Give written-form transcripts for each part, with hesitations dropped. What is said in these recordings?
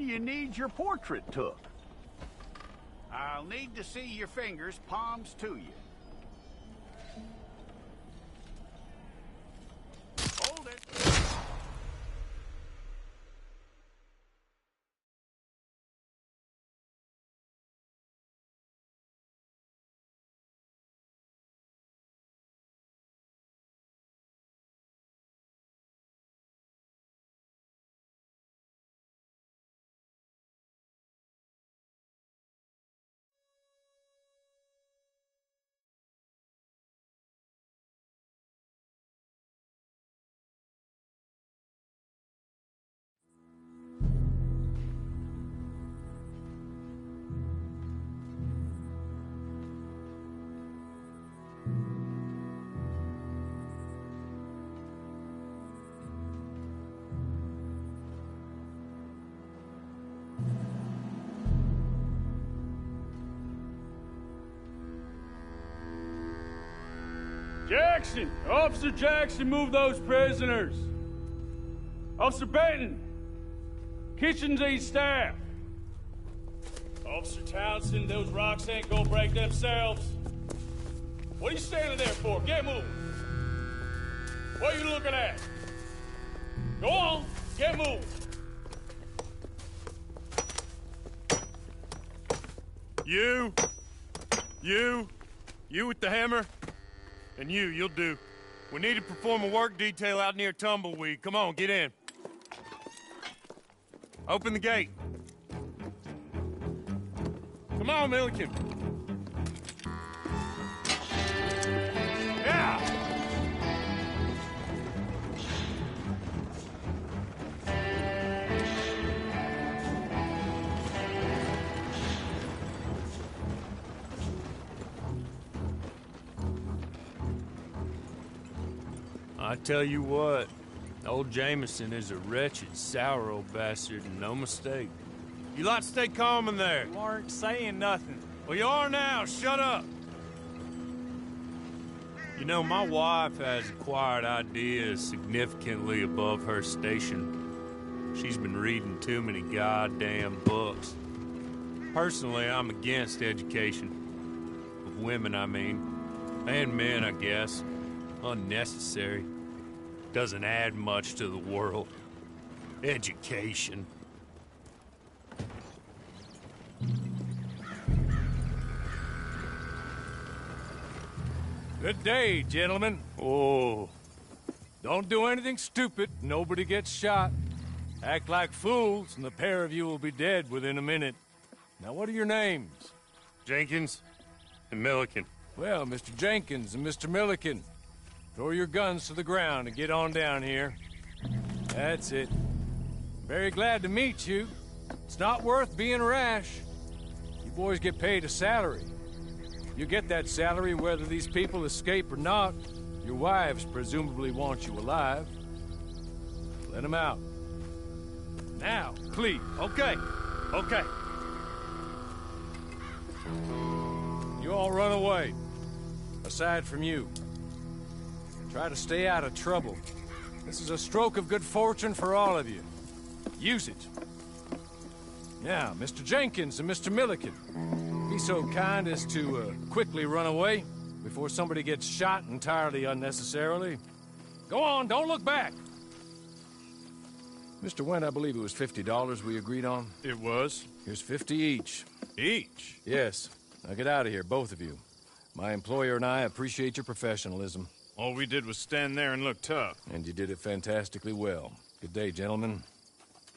you need your portrait took? I'll need to see your fingers, palms to you. Hold it. Jackson! Officer Jackson, move those prisoners! Officer Benton! Kitchens aid staff! Officer Townsend, those rocks ain't gonna break themselves. What are you standing there for? Get moving! What are you looking at? Go on, get moving! You with the hammer? And you'll do. We need to perform a work detail out near Tumbleweed. Come on, get in. Open the gate. Come on, Milliken. Yeah! I tell you what, old Jameson is a wretched, sour old bastard, and no mistake. You lot stay calm in there. You aren't saying nothing. Well, you are now. Shut up. You know, my wife has acquired ideas significantly above her station. She's been reading too many goddamn books. Personally, I'm against education. Of women, I mean. And men, I guess. Unnecessary. Doesn't add much to the world. Education. Good day, gentlemen. Oh. Don't do anything stupid. Nobody gets shot. Act like fools, and the pair of you will be dead within a minute. Now, what are your names? Jenkins and Milliken. Well, Mr. Jenkins and Mr. Milliken, throw your guns to the ground and get on down here. That's it. Very glad to meet you. It's not worth being rash. You boys get paid a salary. You get that salary whether these people escape or not. Your wives presumably want you alive. Let them out. Now, please. Okay. You all run away. Aside from you. Try to stay out of trouble. This is a stroke of good fortune for all of you. Use it. Now, Mr. Jenkins and Mr. Milliken, be so kind as to quickly run away before somebody gets shot entirely unnecessarily. Go on, don't look back. Mr. Wendt, I believe it was $50 we agreed on. It was. Here's 50 each. Each? Yes. Now get out of here, both of you. My employer and I appreciate your professionalism. All we did was stand there and look tough. And you did it fantastically well. Good day, gentlemen.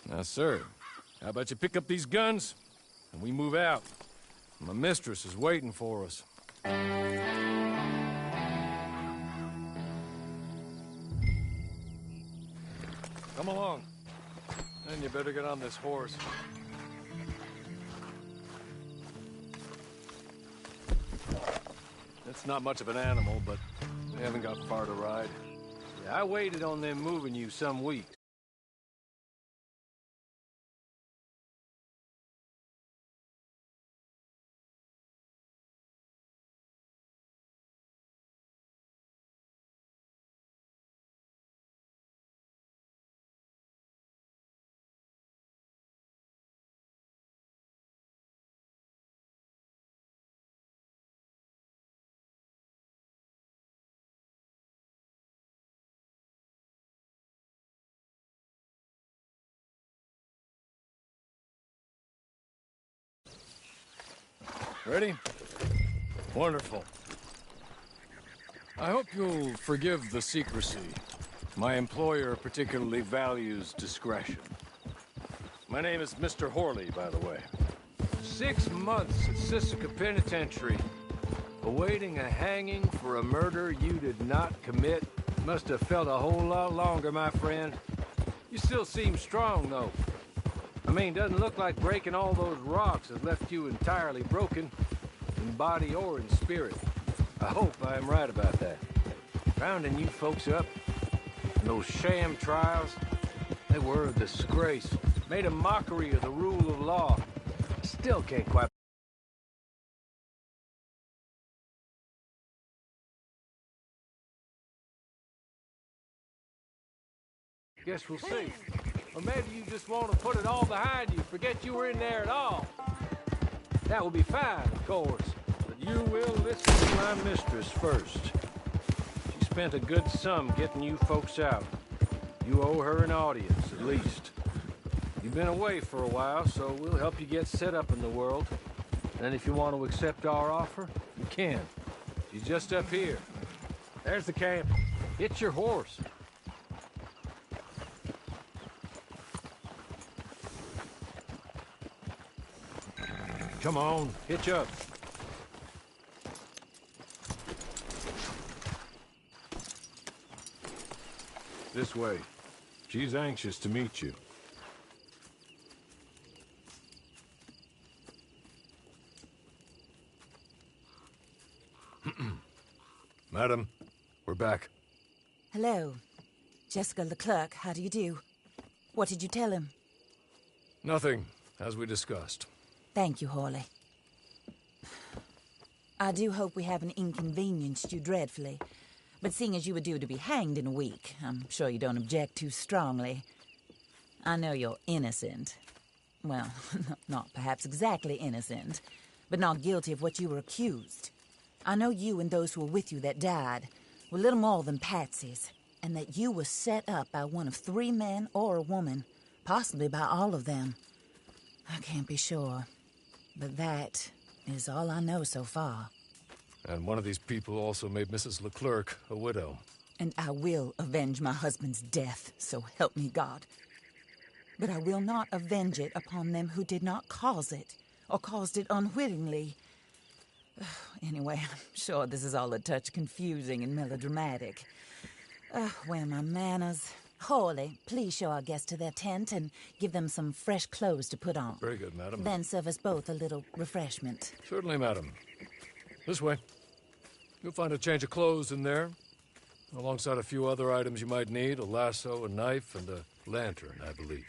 Now, sir, how about you pick up these guns, and we move out? My mistress is waiting for us. Come along. Then you better get on this horse. It's not much of an animal, but we haven't got far to ride. Yeah, I waited on them moving you some weeks. Ready? Wonderful. I hope you'll forgive the secrecy. My employer particularly values discretion. My name is Mr. Horley, by the way. 6 months at Sisika Penitentiary, awaiting a hanging for a murder you did not commit. Must have felt a whole lot longer, my friend. You still seem strong, though. I mean, doesn't look like breaking all those rocks has left you entirely broken, in body or in spirit. I hope I am right about that. Rounding you folks up, those sham trials, they were a disgrace. Made a mockery of the rule of law. Still can't quite... Guess we'll see. Or maybe you just want to put it all behind you, forget you were in there at all. That will be fine, of course. But you will listen to my mistress first. She spent a good sum getting you folks out. You owe her an audience, at least. You've been away for a while, so we'll help you get set up in the world. And if you want to accept our offer, you can. She's just up here. There's the camp. Hit your horse. Come on, hitch up. This way. She's anxious to meet you. Madam, we're back. Hello. Jessica Leclerc, how do you do? What did you tell him? Nothing, as we discussed. Thank you, Horley. I do hope we haven't inconvenienced you dreadfully. But seeing as you were due to be hanged in a week, I'm sure you don't object too strongly. I know you're innocent. Well, not perhaps exactly innocent, but not guilty of what you were accused. I know you and those who were with you that died were little more than patsies, and that you were set up by one of 3 men or a woman, possibly by all of them. I can't be sure, but that is all I know so far. And one of these people also made Mrs. Leclerc a widow. And I will avenge my husband's death, so help me God. But I will not avenge it upon them who did not cause it, or caused it unwittingly. Anyway, I'm sure this is all a touch confusing and melodramatic. Where are my manners? Horley, please show our guests to their tent and give them some fresh clothes to put on. Very good, madam. Then serve us both a little refreshment. Certainly, madam. This way. You'll find a change of clothes in there, alongside a few other items you might need, a lasso, a knife, and a lantern, I believe.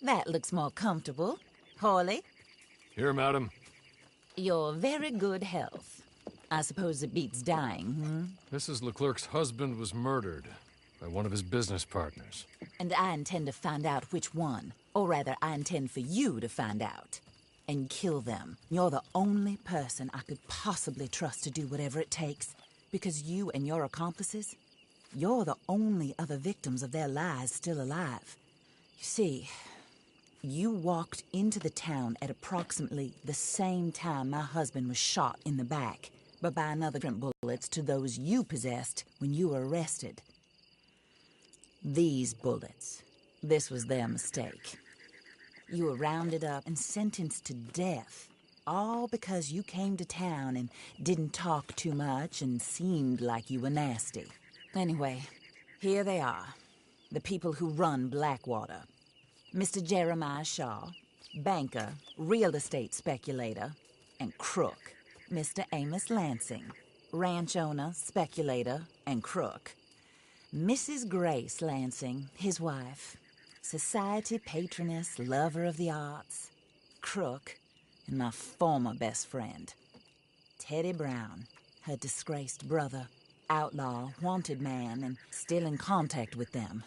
That looks more comfortable. Hawley, Here, madam. your very good health. I suppose it beats dying, Mrs. Leclerc's husband was murdered by one of his business partners. And I intend to find out which one. Or rather, I intend for you to find out. And kill them. You're the only person I could possibly trust to do whatever it takes. Because you and your accomplices, you're the only other victims of their lies still alive. You see, you walked into the town at approximately the same time my husband was shot in the back, but by another bullets to those you possessed when you were arrested. These bullets, this was their mistake. You were rounded up and sentenced to death, all because you came to town and didn't talk too much and seemed like you were nasty. Anyway, here they are, the people who run Blackwater. Mr. Jeremiah Shaw, banker, real estate speculator, and crook. Mr. Amos Lansing, ranch owner, speculator, and crook. Mrs. Grace Lansing, his wife, society patroness, lover of the arts, crook, and my former best friend. Teddy Brown, her disgraced brother, outlaw, wanted man, and still in contact with them.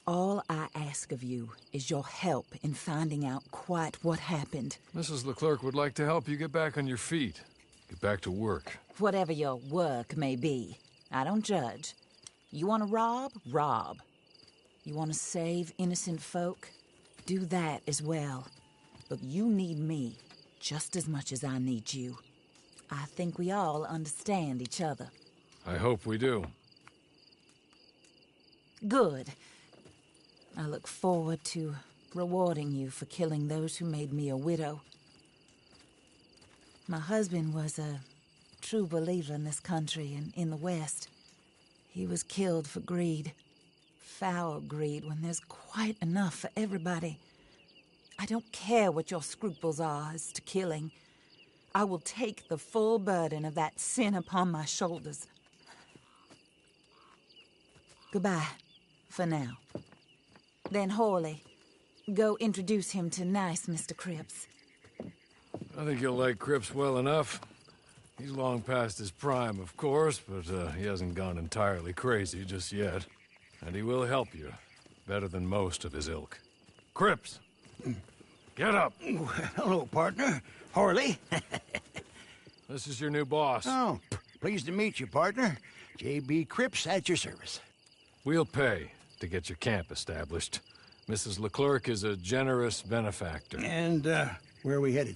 All I ask of you is your help in finding out quite what happened. Mrs. Leclerc would like to help you get back on your feet. Get back to work. Whatever your work may be, I don't judge. You want to rob? Rob. You want to save innocent folk? Do that as well. But you need me just as much as I need you. I think we all understand each other. I hope we do. Good. I look forward to rewarding you for killing those who made me a widow. My husband was a true believer in this country and in the West. He was killed for greed. Foul greed when there's quite enough for everybody. I don't care what your scruples are as to killing. I will take the full burden of that sin upon my shoulders. Goodbye, for now. Then Hawley, go introduce him to nice Mr. Cripps. I think you'll like Cripps well enough. He's long past his prime, of course, but he hasn't gone entirely crazy just yet. And he will help you, better than most of his ilk. Cripps! Get up! Hello, partner. Hawley. This is your new boss. Oh, pleased to meet you, partner. J.B. Cripps at your service. We'll pay to get your camp established. Mrs. Leclerc is a generous benefactor. And, where are we headed?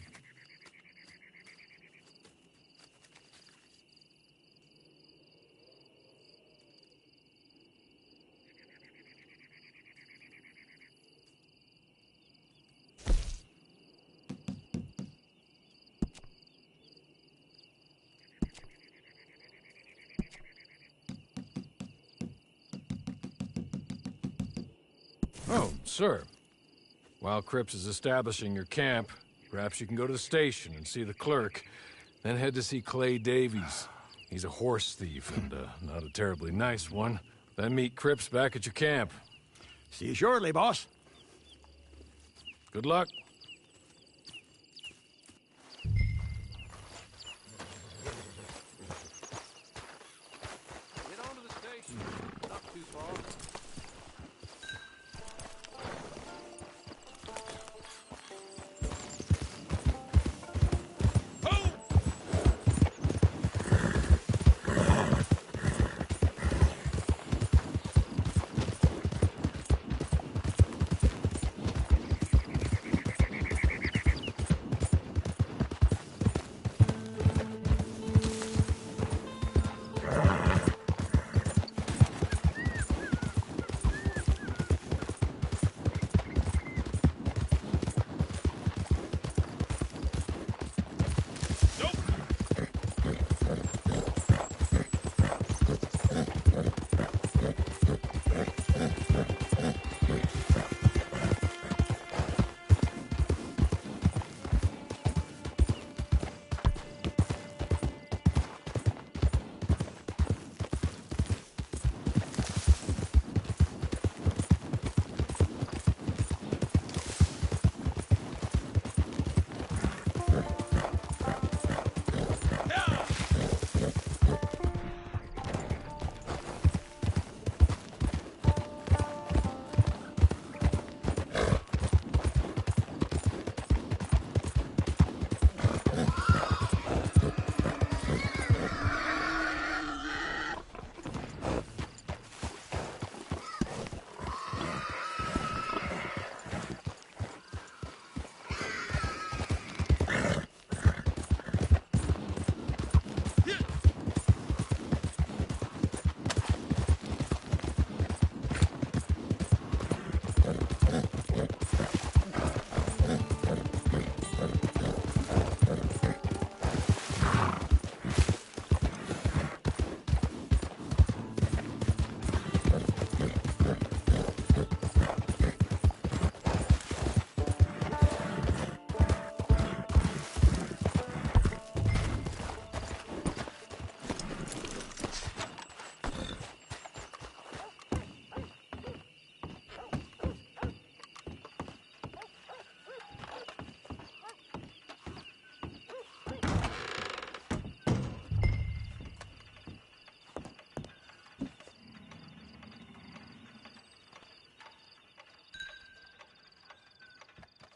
Oh, sir. While Cripps is establishing your camp, perhaps you can go to the station and see the clerk, then head to see Clay Davies. He's a horse thief, and not a terribly nice one. Then meet Cripps back at your camp. See you shortly, boss. Good luck. Get on to the station. Not too far.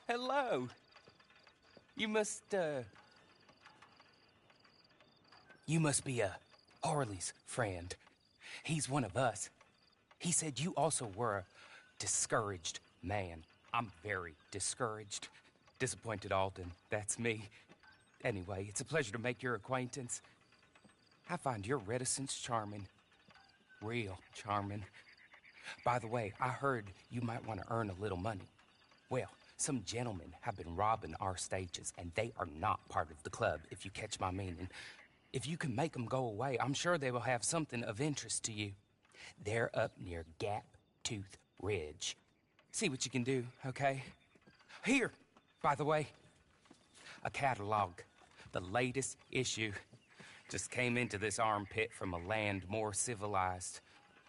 hello. You must be Harley's friend. He's one of us. He said you also were a discouraged man. I'm very discouraged. Disappointed Alden, that's me. Anyway, it's a pleasure to make your acquaintance. I find your reticence charming. Real charming. By the way, I heard you might want to earn a little money. Well, some gentlemen have been robbing our stages, and they are not part of the club, if you catch my meaning. If you can make them go away, I'm sure they will have something of interest to you. They're up near Gap Tooth Ridge. See what you can do, okay? Here, by the way, a catalog. The latest issue. Just came into this armpit from a land more civilized.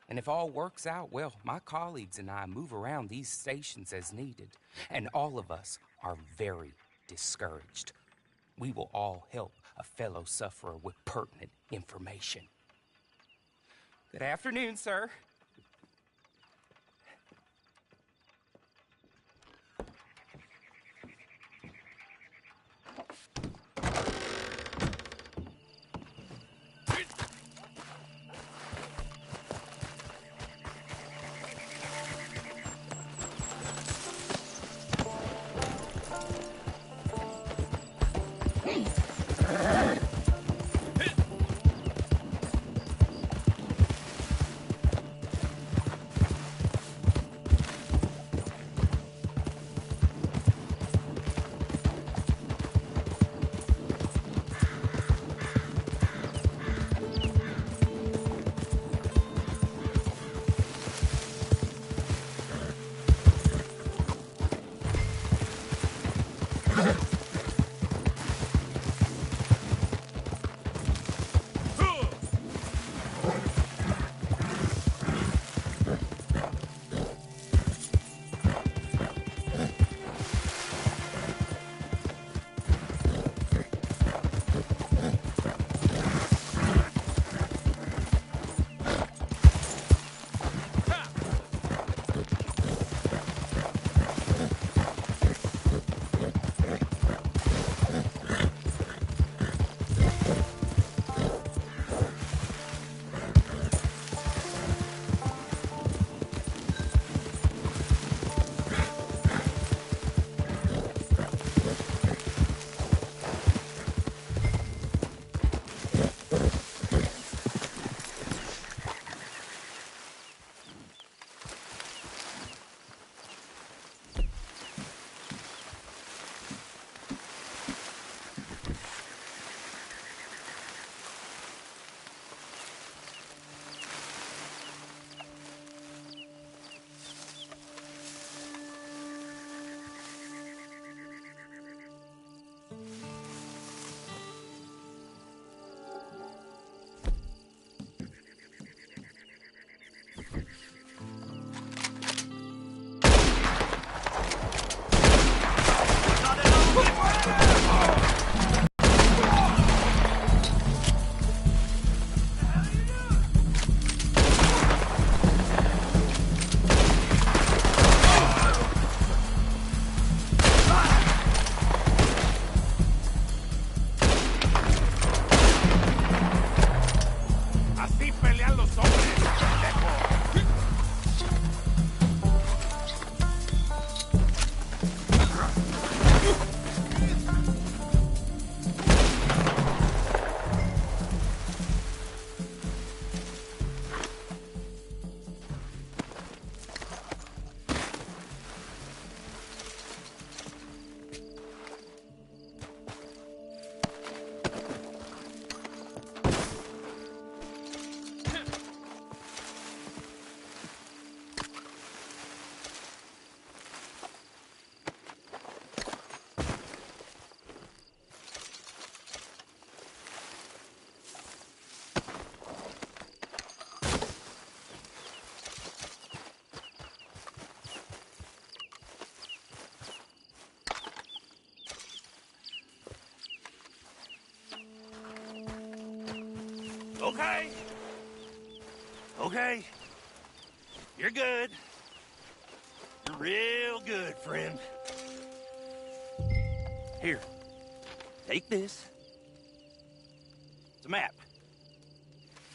And if all works out, well, my colleagues and I move around these stations as needed. And all of us are very discouraged. We will all help a fellow sufferer with pertinent information. Good afternoon, sir. Okay. Okay. You're good. You're real good, friend. Here. Take this. It's a map.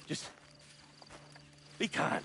Just be kind.